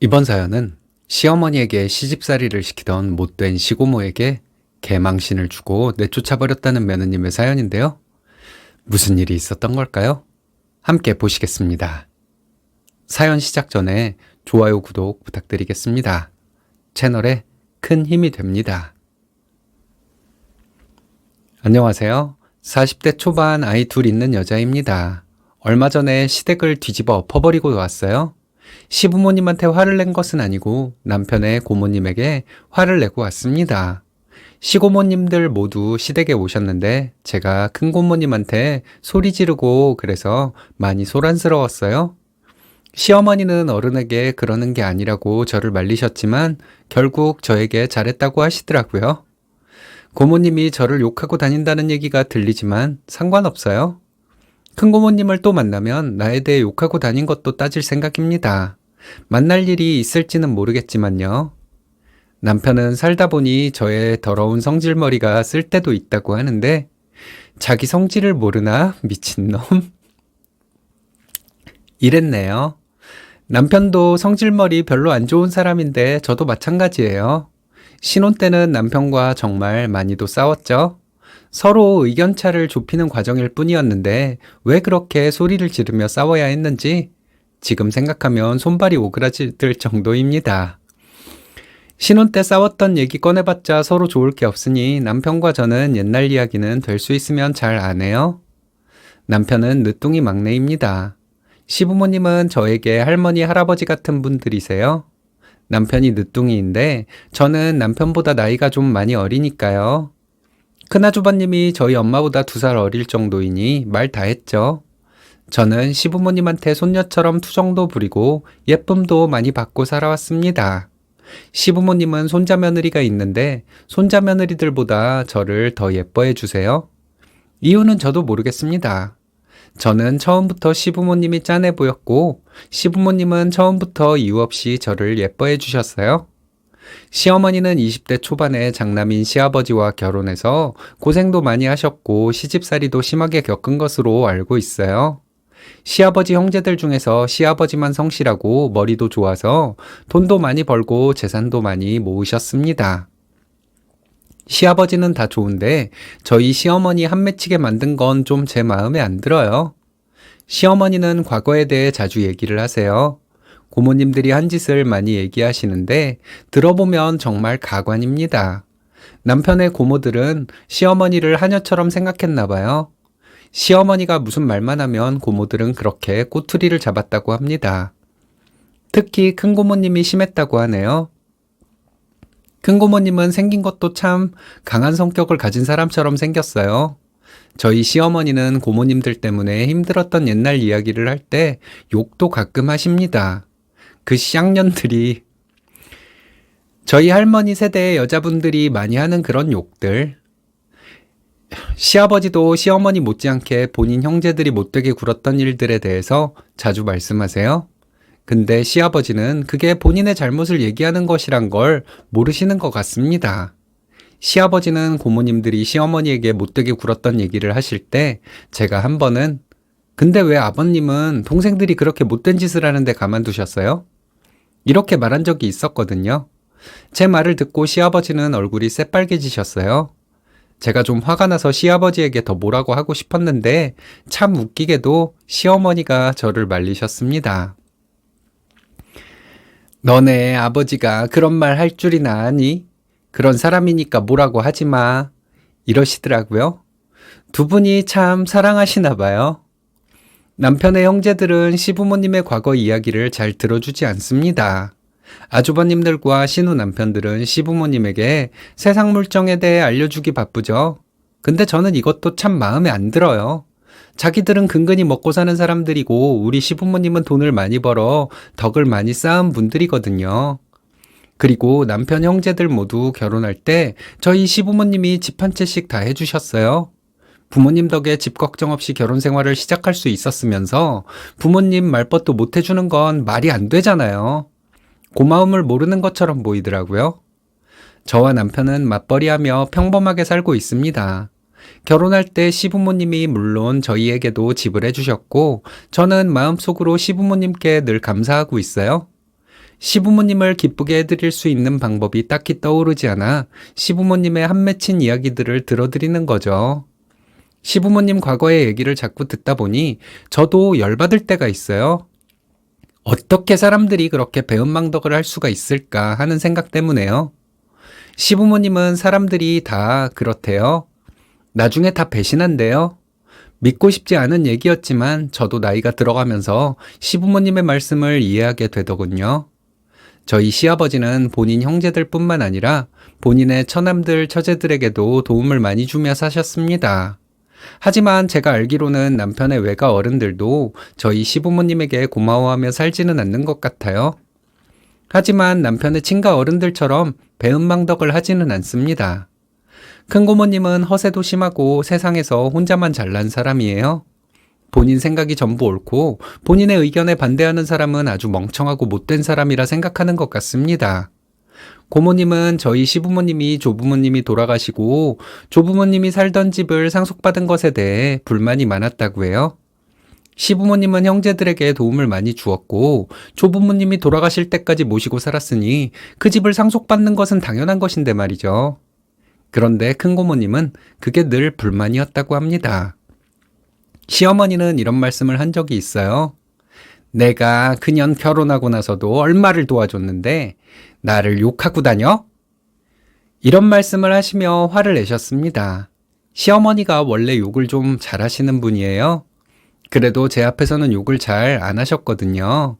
이번 사연은 시어머니에게 시집살이를 시키던 못된 시고모에게 개망신을 주고 내쫓아버렸다는 며느님의 사연인데요. 무슨 일이 있었던 걸까요? 함께 보시겠습니다. 사연 시작 전에 좋아요, 구독 부탁드리겠습니다. 채널에 큰 힘이 됩니다. 안녕하세요. 40대 초반 아이 둘 있는 여자입니다. 얼마 전에 시댁을 뒤집어 엎어버리고 왔어요. 시부모님한테 화를 낸 것은 아니고 남편의 고모님에게 화를 내고 왔습니다. 시고모님들 모두 시댁에 오셨는데 제가 큰 고모님한테 소리 지르고 그래서 많이 소란스러웠어요. 시어머니는 어른에게 그러는 게 아니라고 저를 말리셨지만 결국 저에게 잘했다고 하시더라고요. 고모님이 저를 욕하고 다닌다는 얘기가 들리지만 상관없어요. 큰 고모님을 또 만나면 나에 대해 욕하고 다닌 것도 따질 생각입니다. 만날 일이 있을지는 모르겠지만요. 남편은 살다 보니 저의 더러운 성질머리가 쓸 때도 있다고 하는데 자기 성질을 모르나 미친놈? 이랬네요. 남편도 성질머리 별로 안 좋은 사람인데 저도 마찬가지예요. 신혼 때는 남편과 정말 많이도 싸웠죠. 서로 의견차를 좁히는 과정일 뿐이었는데 왜 그렇게 소리를 지르며 싸워야 했는지 지금 생각하면 손발이 오그라질 정도입니다. 신혼 때 싸웠던 얘기 꺼내봤자 서로 좋을 게 없으니 남편과 저는 옛날 이야기는 될 수 있으면 잘 안 해요. 남편은 늦둥이 막내입니다. 시부모님은 저에게 할머니, 할아버지 같은 분들이세요. 남편이 늦둥이인데 저는 남편보다 나이가 좀 많이 어리니까요. 큰아주버님이 저희 엄마보다 2살 어릴 정도이니 말 다 했죠. 저는 시부모님한테 손녀처럼 투정도 부리고 예쁨도 많이 받고 살아왔습니다. 시부모님은 손자 며느리가 있는데 손자 며느리들보다 저를 더 예뻐해 주세요. 이유는 저도 모르겠습니다. 저는 처음부터 시부모님이 짠해 보였고 시부모님은 처음부터 이유 없이 저를 예뻐해 주셨어요. 시어머니는 20대 초반에 장남인 시아버지와 결혼해서 고생도 많이 하셨고 시집살이도 심하게 겪은 것으로 알고 있어요. 시아버지 형제들 중에서 시아버지만 성실하고 머리도 좋아서 돈도 많이 벌고 재산도 많이 모으셨습니다. 시아버지는 다 좋은데 저희 시어머니 한 맺히게 만든 건 좀 제 마음에 안 들어요. 시어머니는 과거에 대해 자주 얘기를 하세요. 고모님들이 한 짓을 많이 얘기하시는데 들어보면 정말 가관입니다. 남편의 고모들은 시어머니를 하녀처럼 생각했나 봐요. 시어머니가 무슨 말만 하면 고모들은 그렇게 꼬투리를 잡았다고 합니다. 특히 큰 고모님이 심했다고 하네요. 큰 고모님은 생긴 것도 참 강한 성격을 가진 사람처럼 생겼어요. 저희 시어머니는 고모님들 때문에 힘들었던 옛날 이야기를 할 때 욕도 가끔 하십니다. 그 쌍년들이 저희 할머니 세대의 여자분들이 많이 하는 그런 욕들. 시아버지도 시어머니 못지않게 본인 형제들이 못되게 굴었던 일들에 대해서 자주 말씀하세요. 근데 시아버지는 그게 본인의 잘못을 얘기하는 것이란 걸 모르시는 것 같습니다. 시아버지는 고모님들이 시어머니에게 못되게 굴었던 얘기를 하실 때 제가 한 번은 근데 왜 아버님은 동생들이 그렇게 못된 짓을 하는데 가만두셨어요? 이렇게 말한 적이 있었거든요. 제 말을 듣고 시아버지는 얼굴이 새빨개지셨어요. 제가 좀 화가 나서 시아버지에게 더 뭐라고 하고 싶었는데 참 웃기게도 시어머니가 저를 말리셨습니다. 너네 아버지가 그런 말 할 줄이나 아니? 그런 사람이니까 뭐라고 하지 마. 이러시더라고요. 두 분이 참 사랑하시나 봐요. 남편의 형제들은 시부모님의 과거 이야기를 잘 들어주지 않습니다. 아주버님들과 신우 남편들은 시부모님에게 세상 물정에 대해 알려주기 바쁘죠. 근데 저는 이것도 참 마음에 안 들어요. 자기들은 근근히 먹고 사는 사람들이고 우리 시부모님은 돈을 많이 벌어 덕을 많이 쌓은 분들이거든요. 그리고 남편 형제들 모두 결혼할 때 저희 시부모님이 집 한 채씩 다 해주셨어요. 부모님 덕에 집 걱정 없이 결혼 생활을 시작할 수 있었으면서 부모님 말벗도 못 해주는 건 말이 안 되잖아요. 고마움을 모르는 것처럼 보이더라고요. 저와 남편은 맞벌이하며 평범하게 살고 있습니다. 결혼할 때 시부모님이 물론 저희에게도 집을 해주셨고 저는 마음속으로 시부모님께 늘 감사하고 있어요. 시부모님을 기쁘게 해드릴 수 있는 방법이 딱히 떠오르지 않아 시부모님의 한 맺힌 이야기들을 들어드리는 거죠. 시부모님 과거의 얘기를 자꾸 듣다 보니 저도 열받을 때가 있어요. 어떻게 사람들이 그렇게 배은망덕을 할 수가 있을까 하는 생각 때문에요. 시부모님은 사람들이 다 그렇대요. 나중에 다 배신한대요. 믿고 싶지 않은 얘기였지만 저도 나이가 들어가면서 시부모님의 말씀을 이해하게 되더군요. 저희 시아버지는 본인 형제들뿐만 아니라 본인의 처남들, 처제들에게도 도움을 많이 주며 사셨습니다. 하지만 제가 알기로는 남편의 외가 어른들도 저희 시부모님에게 고마워하며 살지는 않는 것 같아요. 하지만 남편의 친가 어른들처럼 배은망덕을 하지는 않습니다. 큰고모님은 허세도 심하고 세상에서 혼자만 잘난 사람이에요. 본인 생각이 전부 옳고 본인의 의견에 반대하는 사람은 아주 멍청하고 못된 사람이라 생각하는 것 같습니다. 고모님은 저희 시부모님이 조부모님이 돌아가시고 조부모님이 살던 집을 상속받은 것에 대해 불만이 많았다고 해요. 시부모님은 형제들에게 도움을 많이 주었고 조부모님이 돌아가실 때까지 모시고 살았으니 그 집을 상속받는 것은 당연한 것인데 말이죠. 그런데 큰고모님은 그게 늘 불만이었다고 합니다. 시어머니는 이런 말씀을 한 적이 있어요. 내가 그년 결혼하고 나서도 얼마를 도와줬는데 나를 욕하고 다녀? 이런 말씀을 하시며 화를 내셨습니다. 시어머니가 원래 욕을 좀 잘하시는 분이에요. 그래도 제 앞에서는 욕을 잘 안 하셨거든요.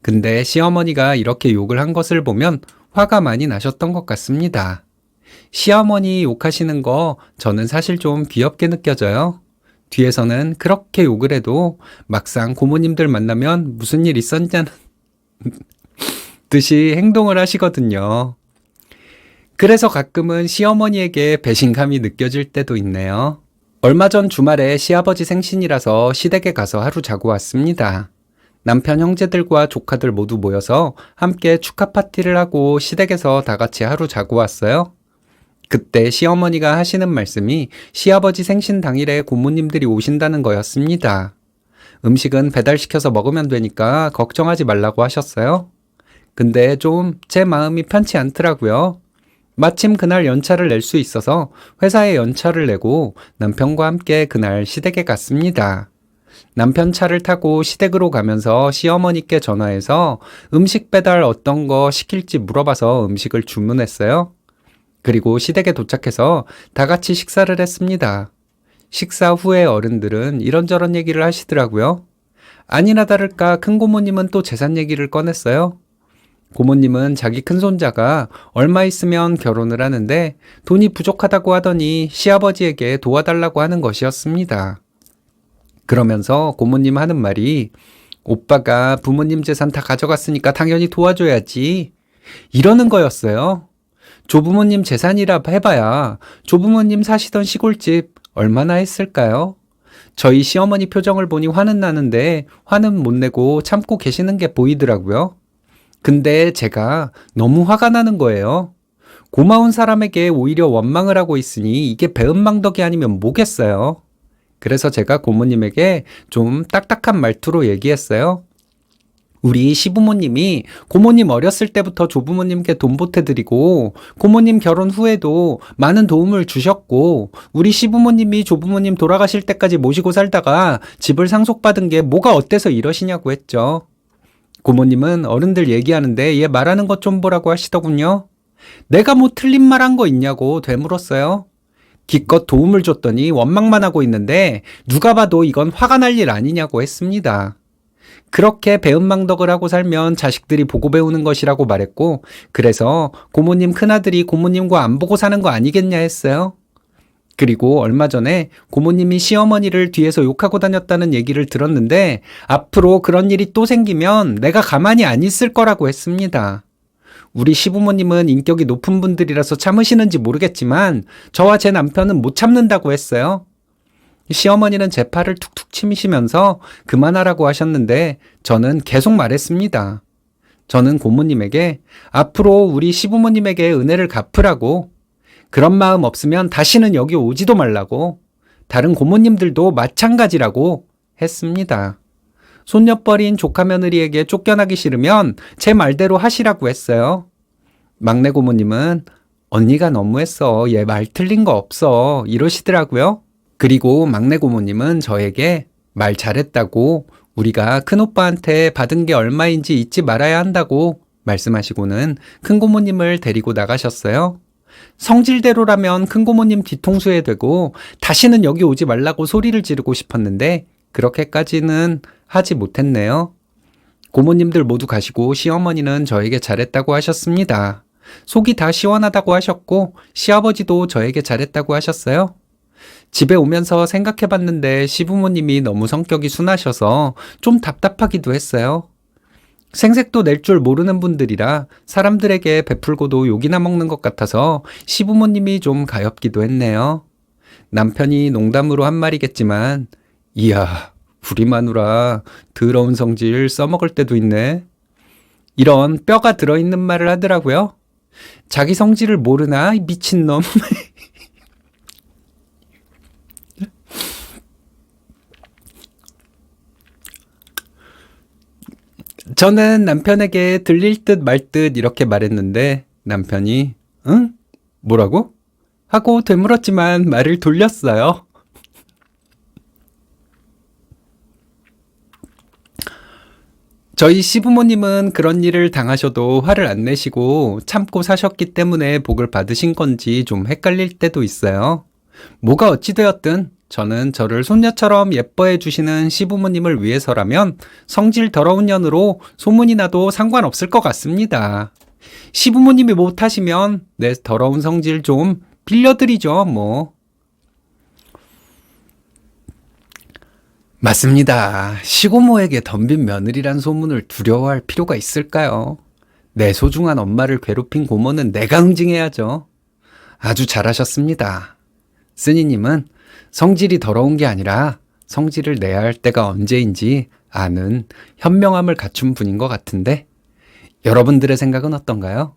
근데 시어머니가 이렇게 욕을 한 것을 보면 화가 많이 나셨던 것 같습니다. 시어머니 욕하시는 거 저는 사실 좀 귀엽게 느껴져요. 뒤에서는 그렇게 욕을 해도 막상 고모님들 만나면 무슨 일 있었냐는 듯이 행동을 하시거든요. 그래서 가끔은 시어머니에게 배신감이 느껴질 때도 있네요. 얼마 전 주말에 시아버지 생신이라서 시댁에 가서 하루 자고 왔습니다. 남편 형제들과 조카들 모두 모여서 함께 축하 파티를 하고 시댁에서 다 같이 하루 자고 왔어요. 그때 시어머니가 하시는 말씀이 시아버지 생신 당일에 고모님들이 오신다는 거였습니다. 음식은 배달시켜서 먹으면 되니까 걱정하지 말라고 하셨어요. 근데 좀 제 마음이 편치 않더라고요. 마침 그날 연차를 낼 수 있어서 회사에 연차를 내고 남편과 함께 그날 시댁에 갔습니다. 남편 차를 타고 시댁으로 가면서 시어머니께 전화해서 음식 배달 어떤 거 시킬지 물어봐서 음식을 주문했어요. 그리고 시댁에 도착해서 다 같이 식사를 했습니다. 식사 후에 어른들은 이런저런 얘기를 하시더라고요. 아니나 다를까 큰고모님은 또 재산 얘기를 꺼냈어요. 고모님은 자기 큰손자가 얼마 있으면 결혼을 하는데 돈이 부족하다고 하더니 시아버지에게 도와달라고 하는 것이었습니다. 그러면서 고모님 하는 말이 오빠가 부모님 재산 다 가져갔으니까 당연히 도와줘야지 이러는 거였어요. 조부모님 재산이라 해봐야 조부모님 사시던 시골집 얼마나 했을까요? 저희 시어머니 표정을 보니 화는 나는데 화는 못 내고 참고 계시는 게 보이더라고요. 근데 제가 너무 화가 나는 거예요. 고마운 사람에게 오히려 원망을 하고 있으니 이게 배은망덕이 아니면 뭐겠어요? 그래서 제가 고모님에게 좀 딱딱한 말투로 얘기했어요. 우리 시부모님이 고모님 어렸을 때부터 조부모님께 돈 보태드리고 고모님 결혼 후에도 많은 도움을 주셨고 우리 시부모님이 조부모님 돌아가실 때까지 모시고 살다가 집을 상속받은 게 뭐가 어때서 이러시냐고 했죠. 고모님은 어른들 얘기하는데 얘 말하는 것 좀 보라고 하시더군요. 내가 뭐 틀린 말 한 거 있냐고 되물었어요. 기껏 도움을 줬더니 원망만 하고 있는데 누가 봐도 이건 화가 날 일 아니냐고 했습니다. 그렇게 배은망덕을 하고 살면 자식들이 보고 배우는 것이라고 말했고 그래서 고모님 큰아들이 고모님과 안 보고 사는 거 아니겠냐 했어요. 그리고 얼마 전에 고모님이 시어머니를 뒤에서 욕하고 다녔다는 얘기를 들었는데 앞으로 그런 일이 또 생기면 내가 가만히 안 있을 거라고 했습니다. 우리 시부모님은 인격이 높은 분들이라서 참으시는지 모르겠지만 저와 제 남편은 못 참는다고 했어요. 시어머니는 제 팔을 툭툭 치미시면서 그만하라고 하셨는데 저는 계속 말했습니다. 저는 고모님에게 앞으로 우리 시부모님에게 은혜를 갚으라고 그런 마음 없으면 다시는 여기 오지도 말라고 다른 고모님들도 마찬가지라고 했습니다. 손녀뻘인 조카 며느리에게 쫓겨나기 싫으면 제 말대로 하시라고 했어요. 막내 고모님은 언니가 너무했어. 얘 말 틀린 거 없어. 이러시더라고요. 그리고 막내 고모님은 저에게 말 잘했다고, 우리가 큰오빠한테 받은 게 얼마인지 잊지 말아야 한다고 말씀하시고는 큰고모님을 데리고 나가셨어요. 성질대로라면 큰고모님 뒤통수에 대고 다시는 여기 오지 말라고 소리를 지르고 싶었는데 그렇게까지는 하지 못했네요. 고모님들 모두 가시고 시어머니는 저에게 잘했다고 하셨습니다. 속이 다 시원하다고 하셨고 시아버지도 저에게 잘했다고 하셨어요. 집에 오면서 생각해봤는데 시부모님이 너무 성격이 순하셔서 좀 답답하기도 했어요. 생색도 낼 줄 모르는 분들이라 사람들에게 베풀고도 욕이나 먹는 것 같아서 시부모님이 좀 가엾기도 했네요. 남편이 농담으로 한 말이겠지만, 이야, 우리 마누라 더러운 성질 써먹을 때도 있네. 이런 뼈가 들어있는 말을 하더라고요. 자기 성질을 모르나, 이 미친놈. 저는 남편에게 들릴 듯 말 듯 이렇게 말했는데 남편이 응? 뭐라고? 하고 되물었지만 말을 돌렸어요. 저희 시부모님은 그런 일을 당하셔도 화를 안 내시고 참고 사셨기 때문에 복을 받으신 건지 좀 헷갈릴 때도 있어요. 뭐가 어찌되었든 저는 저를 손녀처럼 예뻐해 주시는 시부모님을 위해서라면 성질 더러운 년으로 소문이 나도 상관없을 것 같습니다. 시부모님이 못하시면 내 더러운 성질 좀 빌려드리죠, 뭐. 맞습니다. 시고모에게 덤빈 며느리란 소문을 두려워할 필요가 있을까요? 내 소중한 엄마를 괴롭힌 고모는 내가 응징해야죠. 아주 잘하셨습니다. 쓰니님은 성질이 더러운 게 아니라 성질을 내야 할 때가 언제인지 아는 현명함을 갖춘 분인 것 같은데 여러분들의 생각은 어떤가요?